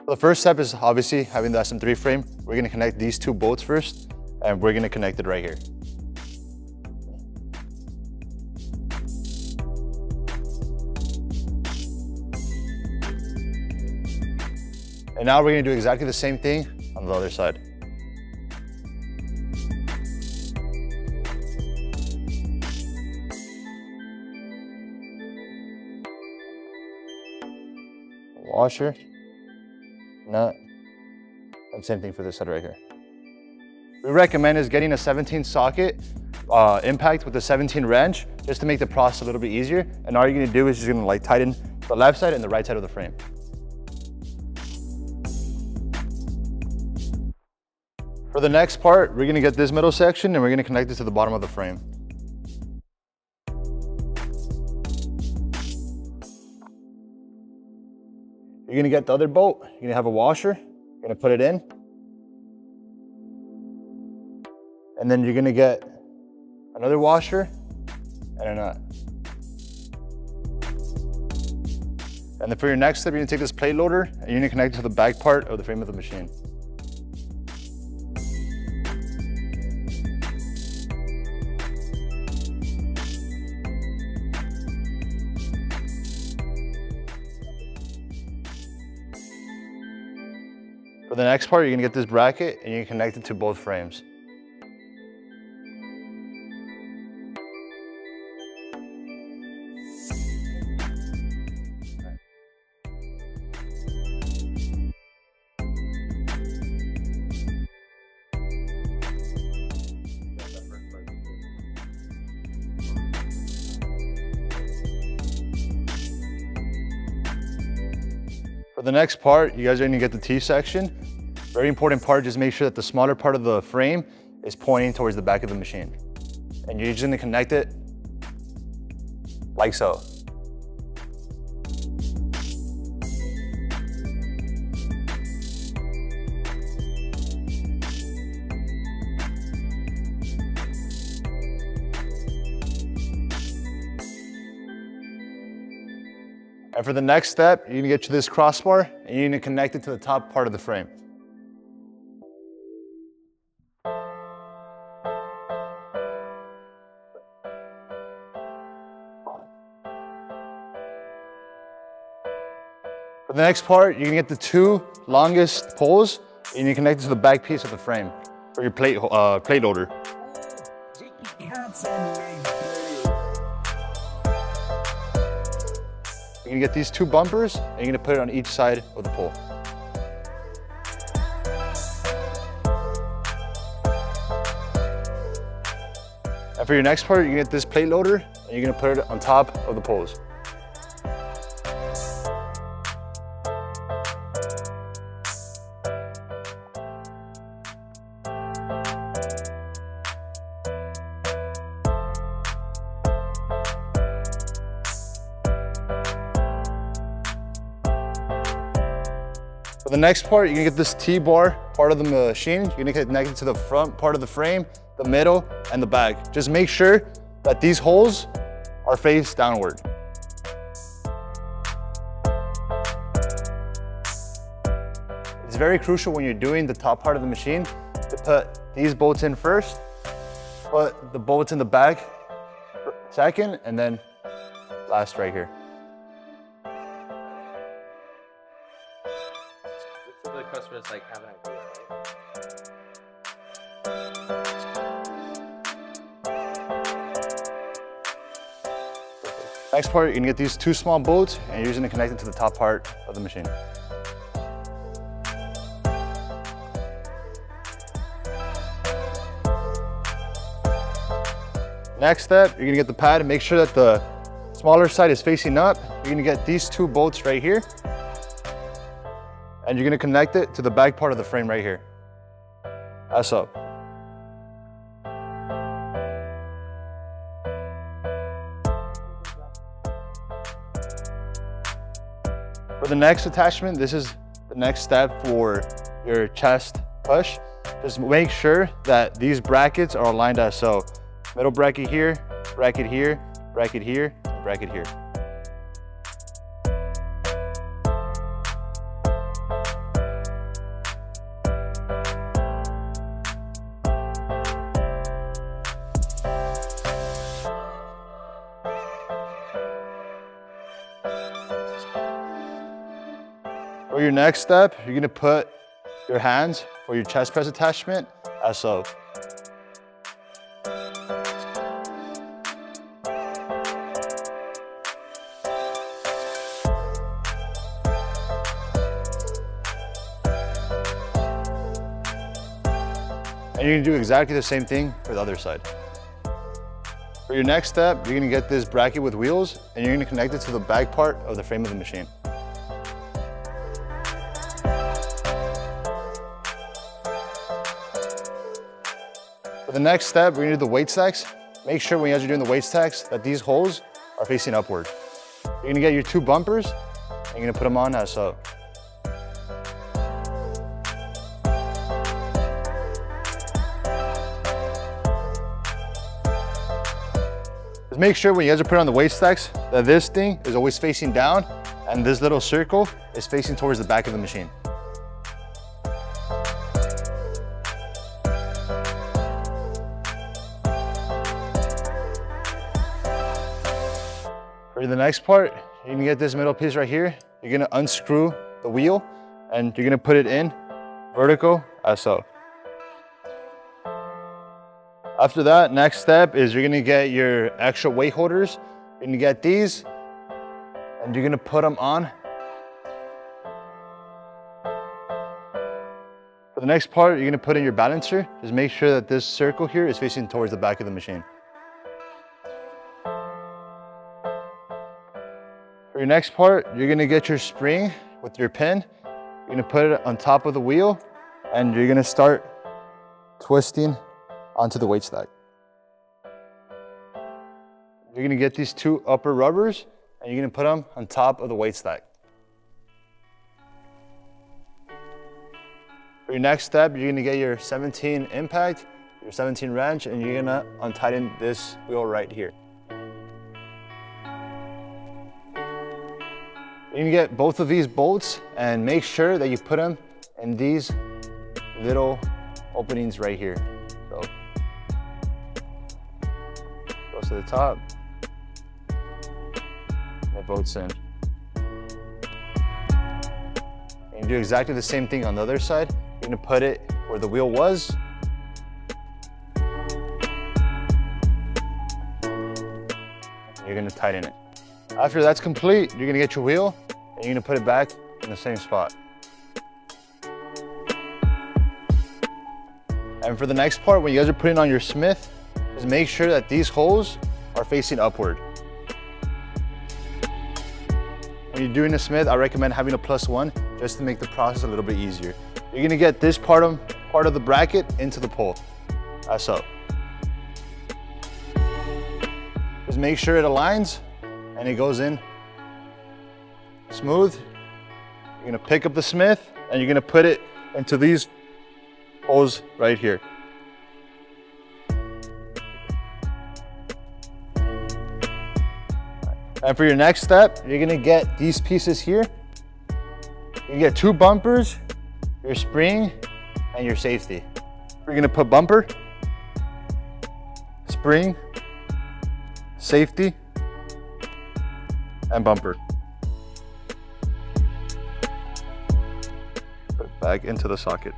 The first step is obviously having the SM3 frame. We're gonna connect these two bolts first, and we're gonna connect it right here. And now we're gonna do exactly the same thing on the other side. Washer, nut, and same thing for this side right here. We recommend is getting a 17 socket impact with the 17 wrench just to make the process a little bit easier. And all you're gonna do is you're gonna like tighten the left side and the right side of the frame. For the next part, we're gonna get this middle section and we're gonna connect it to the bottom of the frame. You're gonna get the other bolt, you're gonna have a washer, you're gonna put it in. And then you're gonna get another washer and a nut. And then for your next step, you're gonna take this plate loader and you're gonna connect it to the back part of the frame of the machine. For the next part, you're gonna get this bracket and you can connect it to both frames. For the next part, you guys are gonna get the T section. Very important part, just make sure that the smaller part of the frame is pointing towards the back of the machine. And you're just gonna connect it like so. And for the next step, you're gonna get to this crossbar and you're gonna connect it to the top part of the frame. For the next part, you're gonna get the two longest poles and you connect it to the back piece of the frame for your plate loader. You're gonna get these two bumpers and you're gonna put it on each side of the pole. And for your next part, you're gonna get this plate loader and you're gonna put it on top of the poles. For the next part, you're gonna get this T-bar part of the machine. You're gonna connect it to the front part of the frame, the middle, and the back. Just make sure that these holes are face downward. It's very crucial when you're doing the top part of the machine to put these bolts in first, put the bolts in the back second, and then last right here. The customers like have an idea, right? Next part, you're gonna get these two small bolts and you're just gonna connect it to the top part of the machine. Next step, you're gonna get the pad and make sure that the smaller side is facing up. You're gonna get these two bolts right here. And you're gonna connect it to the back part of the frame right here. That's up. For the next attachment, this is the next step for your chest push. Just make sure that these brackets are aligned as so. Middle bracket here, bracket here, bracket here, and bracket here. For your next step, you're gonna put your hands for your chest press attachment as so. And you're gonna do exactly the same thing for the other side. For your next step, you're gonna get this bracket with wheels and you're gonna connect it to the back part of the frame of the machine. For the next step, we're gonna do the weight stacks. Make sure when you guys are doing the weight stacks that these holes are facing upward. You're gonna get your 2 bumpers and you're gonna put them on as so. Just make sure when you guys are putting on the weight stacks that this thing is always facing down and this little circle is facing towards the back of the machine. For the next part, you're gonna get this middle piece right here. You're gonna unscrew the wheel and you're gonna put it in vertical as so. After that, next step is you're gonna get your extra weight holders. You're gonna get these and you're gonna put them on. For the next part, you're gonna put in your balancer. Just make sure that this circle here is facing towards the back of the machine. For your next part, you're gonna get your spring with your pin. You're gonna put it on top of the wheel and you're gonna start twisting onto the weight stack. You're gonna get these 2 upper rubbers and you're gonna put them on top of the weight stack. For your next step, you're gonna get your 17 impact, your 17 wrench, and you're gonna untighten this wheel right here. You're gonna get both of these bolts and make sure that you put them in these little openings right here. So, goes to the top, and it bolts in. And you do exactly the same thing on the other side. You're gonna put it where the wheel was. You're gonna tighten it. After that's complete, you're gonna get your wheel and you're gonna put it back in the same spot. And for the next part, when you guys are putting on your Smith, just make sure that these holes are facing upward. When you're doing a Smith, I recommend having a +1 just to make the process a little bit easier. You're gonna get this part of the bracket into the pole, as so. Just make sure it aligns and it goes in smooth. You're gonna pick up the Smith and you're gonna put it into these holes right here. And for your next step, you're gonna get these pieces here. You get 2 bumpers, your spring, and your safety. We're gonna put bumper, spring, safety, and bumper. Put it back into the socket.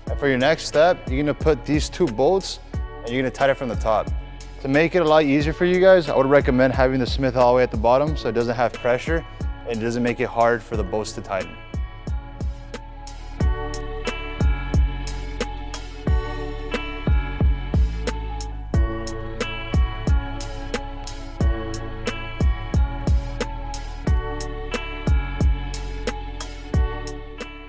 And for your next step, you're gonna put these 2 bolts and you're gonna tighten it from the top. To make it a lot easier for you guys, I would recommend having the Smith all the way at the bottom so it doesn't have pressure and it doesn't make it hard for the bolts to tighten.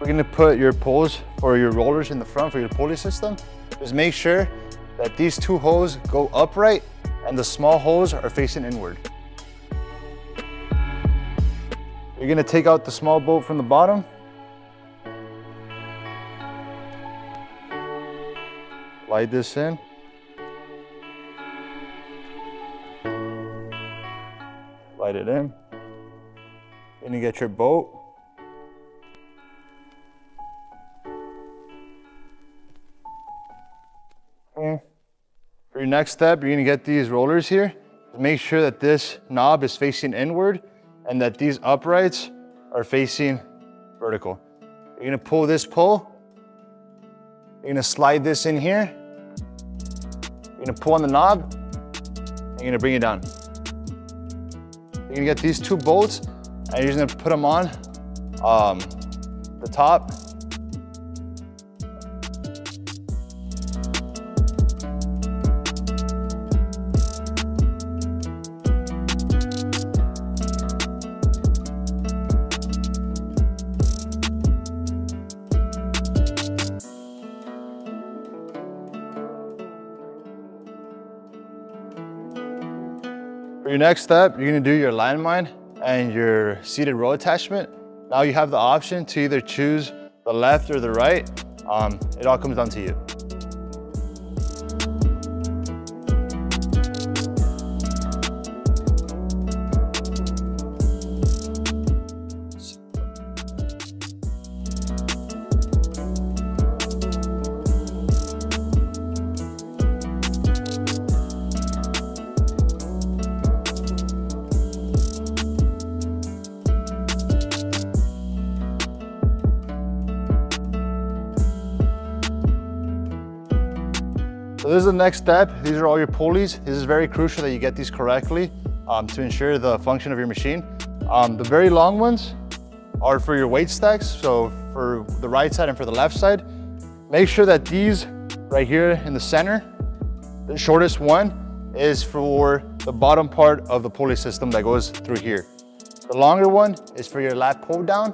We're gonna put your poles for your rollers in the front for your pulley system. Just make sure that these 2 holes go upright and the small holes are facing inward. You're gonna take out the small bolt from the bottom. Slide this in. Slide it in. You're gonna get your bolt. For For your next step, you're gonna get these rollers here. Make sure that this knob is facing inward and that these uprights are facing vertical. You're gonna pull this pull. You're gonna slide this in here. You're gonna pull on the knob. And you're gonna bring it down. You're gonna get these two bolts and you're just gonna put them on the top. For your next step, you're gonna do your landmine and your seated row attachment. Now you have the option to either choose the left or the right. It all comes down to you. So this is the next step. These are all your pulleys. This is very crucial that you get these correctly to ensure the function of your machine. The very long ones are for your weight stacks. So for the right side and for the left side, make sure that these right here in the center, the shortest one is for the bottom part of the pulley system that goes through here. The longer one is for your lat pull down,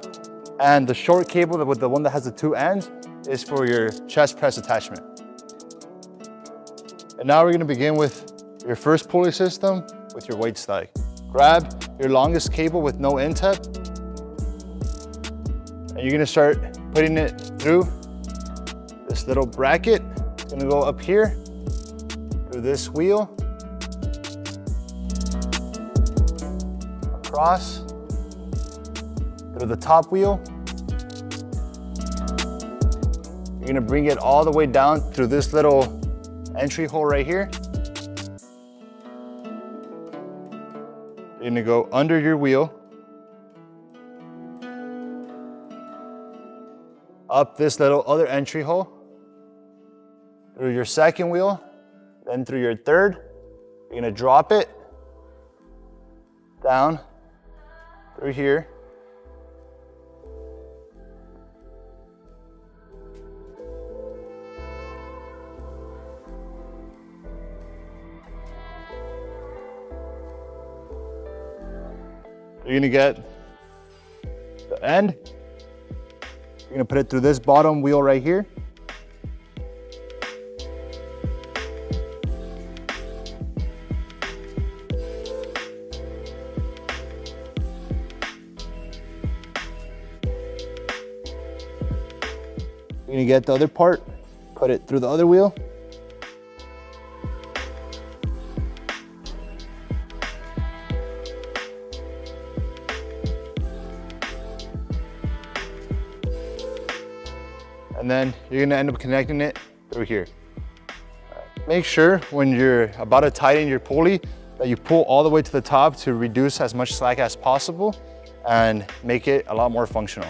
and the short cable with the one that has the two ends is for your chest press attachment. And now we're gonna begin with your first pulley system with your weight stack. Grab your longest cable with no end tip, and you're gonna start putting it through this little bracket. It's gonna go up here, through this wheel, across, through the top wheel. You're gonna bring it all the way down through this little entry hole right here. You're gonna go under your wheel, up this little other entry hole, through your second wheel, then through your third. You're gonna drop it down through here. You're gonna get the end. You're gonna put it through this bottom wheel right here. You're gonna get the other part, put it through the other wheel. And then you're gonna end up connecting it through here. Make sure when you're about to tighten your pulley that you pull all the way to the top to reduce as much slack as possible and make it a lot more functional.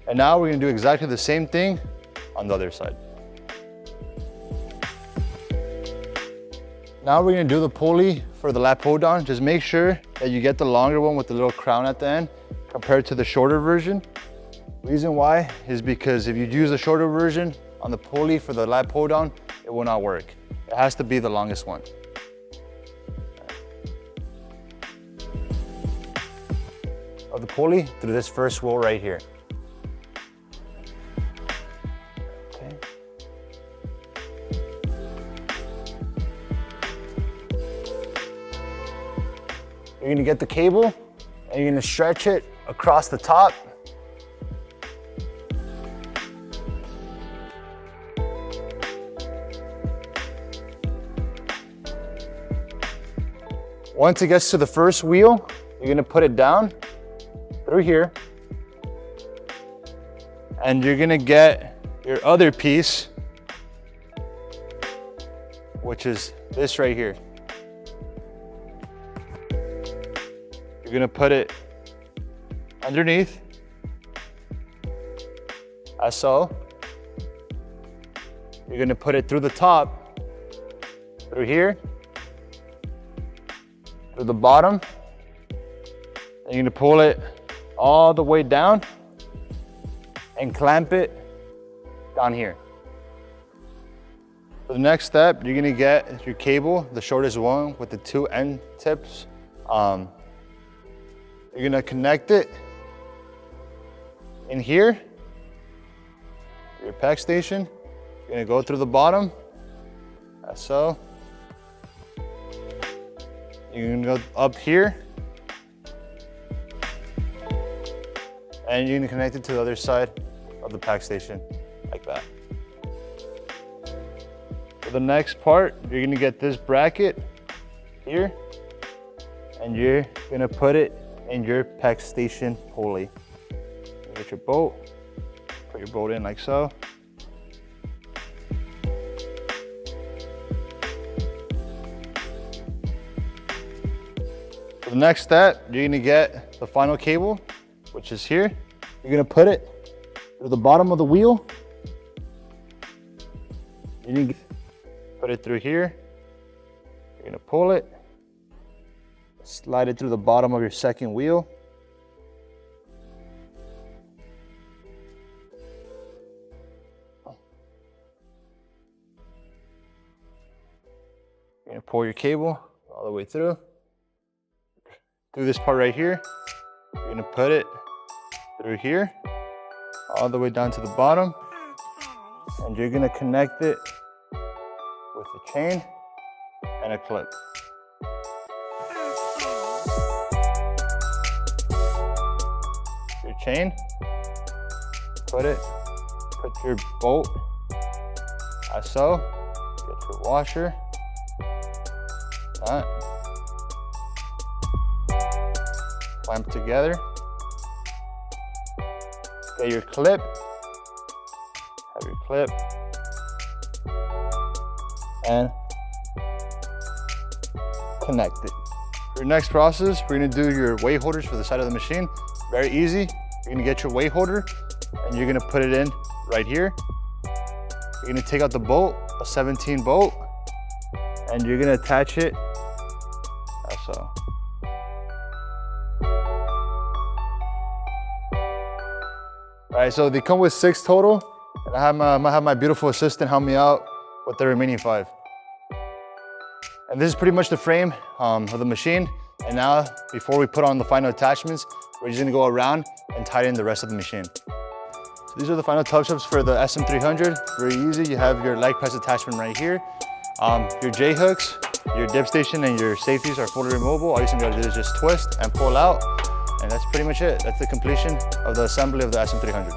And now we're gonna do exactly the same thing on the other side. Now we're gonna do the pulley for the lat pull down. Just make sure that you get the longer one with the little crown at the end compared to the shorter version. Reason why is because if you use the shorter version on the pulley for the lat pull down, it will not work. It has to be the longest one. Of the pulley through this first wheel right here. You're gonna get the cable and you're gonna stretch it across the top. Once it gets to the first wheel, you're gonna put it down through here. And you're gonna get your other piece, which is this right here. You're gonna put it underneath, as so. You're gonna put it through the top, through here, through the bottom, and you're gonna pull it all the way down and clamp it down here. For the next step, you're gonna get your cable, the shortest one with the 2 end tips. You're gonna connect it in here, your pack station. You're gonna go through the bottom, as so. You're gonna go up here, and you're gonna connect it to the other side of the pack station, like that. For the next part, you're gonna get this bracket here, and you're gonna put it in your pack station pulley. You get your bolt, put your bolt in like so. For the next step, you're gonna get the final cable, which is here. You're gonna put it through the bottom of the wheel. You need to put it through here. You're gonna pull it, slide it through the bottom of your second wheel. You're gonna pull your cable all the way through this part right here. You're gonna put it through here, all the way down to the bottom, and you're gonna connect it with a chain and a clip. Your chain, put your bolt, as so, get your washer, that, clamp together, get your clip, have your clip, and connect it. For your next process, we're gonna do your weight holders for the side of the machine. Very easy. You're gonna get your weight holder and you're gonna put it in right here. You're gonna take out the bolt, a 17 bolt, and you're gonna attach it as so. All right, so they come with 6 total, and I have my beautiful assistant help me out with the remaining 5. And this is pretty much the frame of the machine. And now, before we put on the final attachments, we're just gonna go around and tighten the rest of the machine. So these are the final touch-ups for the SM300. Very easy. You have your leg press attachment right here. Your J-hooks, your dip station, and your safeties are fully removable. All you're gonna do is just twist and pull out. And that's pretty much it. That's the completion of the assembly of the SM300.